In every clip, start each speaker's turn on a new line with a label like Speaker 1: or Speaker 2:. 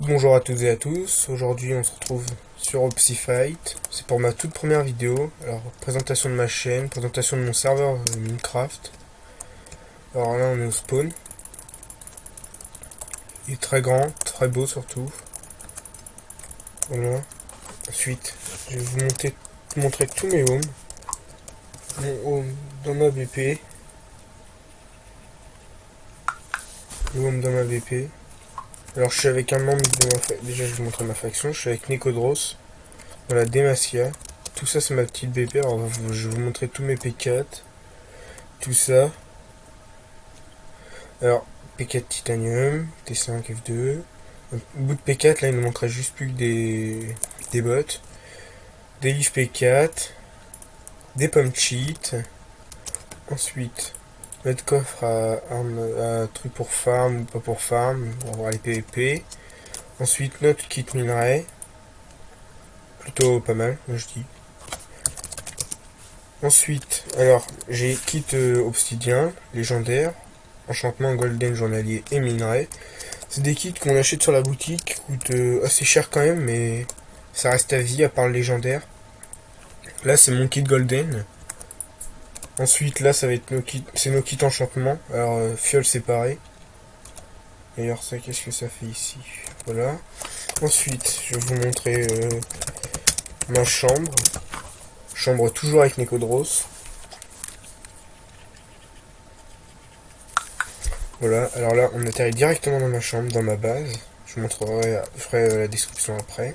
Speaker 1: Bonjour à toutes et à tous, aujourd'hui on se retrouve sur Opsifight, c'est pour ma toute première vidéo, alors présentation de ma chaîne, présentation de mon serveur Minecraft. Alors là on est au spawn, il est très grand, très beau surtout, voilà. Ensuite je vais vous montrer tous mes homes, mon home dans ma BP, le home dans ma BP. Alors je suis avec un membre de déjà je vais vous montrer ma faction, je suis avec Nicodros, dans la Demacia. Tout ça c'est ma petite BP, alors je vais vous montrer tous mes P4, tout ça. Alors, P4 Titanium, T5 F2. Au bout de P4, là il ne manquerait juste plus que des bots. Des livres P4, des pommes cheat. Ensuite, notre coffre à truc pour farm ou pas pour farm, on va voir les PVP. Ensuite, notre kit minerai. Plutôt pas mal, moi je dis. Ensuite, alors, j'ai kit obsidien, légendaire, enchantement golden journalier et minerai. C'est des kits qu'on achète sur la boutique, qui coûtent assez cher quand même, mais ça reste à vie à part le légendaire. Là, c'est mon kit golden. Ensuite, là, ça va être nos kits enchantement. Alors, fiole séparée. D'ailleurs, ça, qu'est-ce que ça fait ici? Voilà. Ensuite, je vais vous montrer ma chambre. Chambre toujours avec Nicodros. Voilà, alors là, on atterrit directement dans ma chambre, dans ma base. Je vous montrerai, je ferai la description après.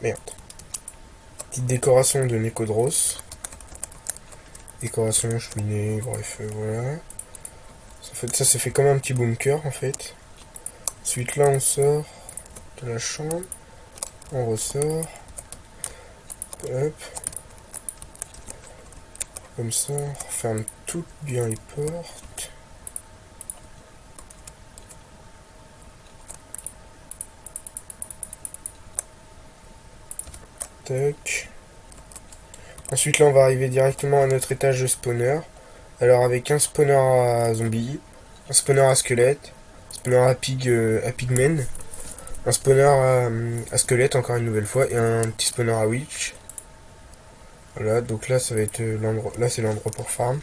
Speaker 1: Merde. Petite décoration de Nicodros. Décoration, cheminée, bref, voilà. Ça s'est fait comme un petit bunker en fait. Ensuite, là, on sort de la chambre. On ressort. Hop. Comme ça, on referme toutes bien les portes. Tac. Ensuite, là, on va arriver directement à notre étage de spawner. Alors, avec un spawner à zombie, un spawner à squelette, un spawner à pigmen, un spawner à squelette encore une nouvelle fois, et un petit spawner à witch. Voilà, donc là, ça va être l'endroit. Là, c'est l'endroit pour farm.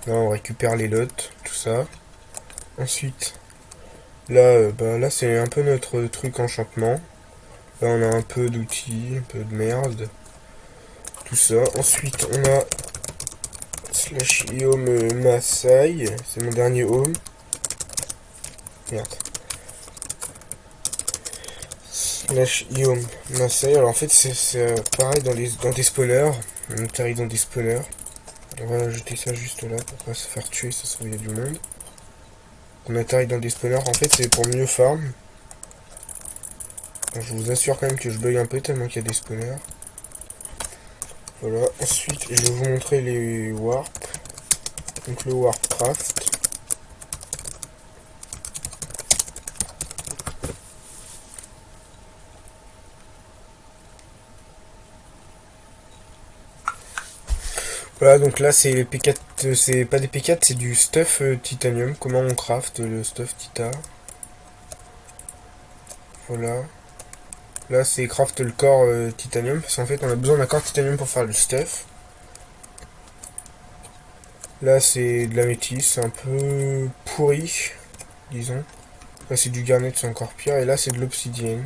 Speaker 1: Là, on récupère les lots, tout ça. Ensuite, là, là, c'est un peu notre truc enchantement. Là, on a un peu d'outils, un peu de merde. Tout ça. Ensuite, on a slash home Masai. C'est mon dernier home. Merde. Slash home Masai. Alors, en fait, c'est pareil dans des spawners. On atterrit dans des spawners. On va jeter ça juste là pour pas se faire tuer, ça se trouve il y a du monde. On atterrit dans des spawners. En fait, c'est pour mieux farm. Alors, je vous assure quand même que je bug un peu tellement qu'il y a des spawners. Voilà, ensuite je vais vous montrer les warp. Donc le warpcraft. Voilà, donc là c'est les P4, c'est pas des P4, c'est du stuff titanium. Comment on craft le stuff tita. Voilà. Là c'est craft le corps titanium, parce qu'en fait on a besoin d'un corps titanium pour faire le stuff. Là c'est de la métisse, c'est un peu pourri, disons. Là c'est du garnet, c'est encore pire. Et là c'est de l'obsidienne.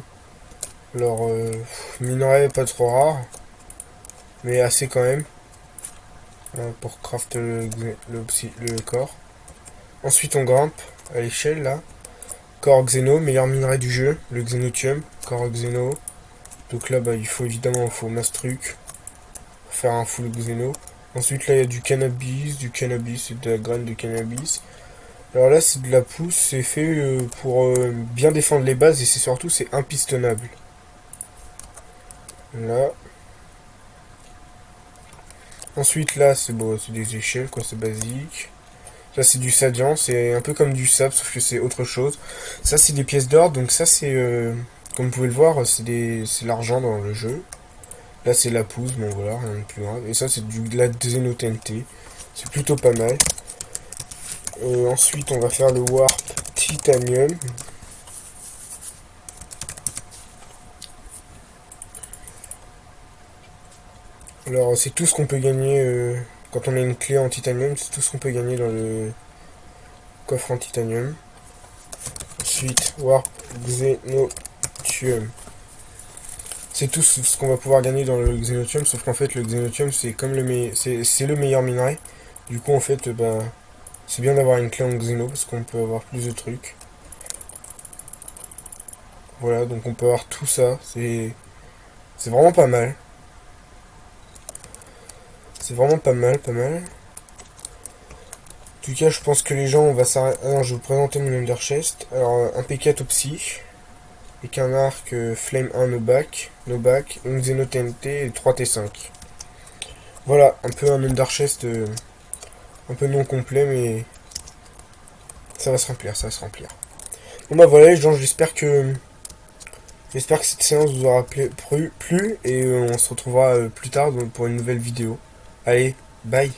Speaker 1: Alors minerai pas trop rare, mais assez quand même. Pour craft le corps. Ensuite on grimpe à l'échelle là. Corps xéno, meilleur minerai du jeu, le xénotium, corps xéno. Donc là il faut évidemment masse truc pour faire un full xéno. Ensuite là il y a du cannabis c'est de la graine de cannabis. Alors là c'est de la pousse, c'est fait pour bien défendre les bases et c'est surtout c'est impistonnable. Là. Ensuite là c'est bon, c'est des échelles quoi, c'est basique. Ça c'est du sadian, c'est un peu comme du sable sauf que c'est autre chose. Ça c'est des pièces d'or, donc ça c'est comme vous pouvez le voir, c'est l'argent dans le jeu. Là c'est la pousse, bon voilà, rien de plus grave. Et ça c'est de la Xeno TNT. C'est plutôt pas mal. Ensuite on va faire le warp titanium. Alors c'est tout ce qu'on peut gagner quand on a une clé en titanium, c'est tout ce qu'on peut gagner dans le coffre en titanium. Ensuite, Warp Xenotium. C'est tout ce qu'on va pouvoir gagner dans le Xenotium, sauf qu'en fait le Xenotium c'est comme c'est le meilleur minerai. Du coup en fait c'est bien d'avoir une clé en Xeno parce qu'on peut avoir plus de trucs. Voilà, donc on peut avoir tout ça, c'est vraiment pas mal. C'est vraiment pas mal, pas mal. En tout cas, je pense que les gens, on va s'arrêter. Alors, je vais vous présenter mon Ender Chest. Alors, un P4 Opsy, avec un arc Flame 1 no back, une Xeno TNT et 3 T5. Voilà, un peu un Ender Chest un peu non complet, mais ça va se remplir, ça va se remplir. Bon bah voilà les gens, j'espère que cette séance vous aura plu et on se retrouvera plus tard pour une nouvelle vidéo. Allez, bye.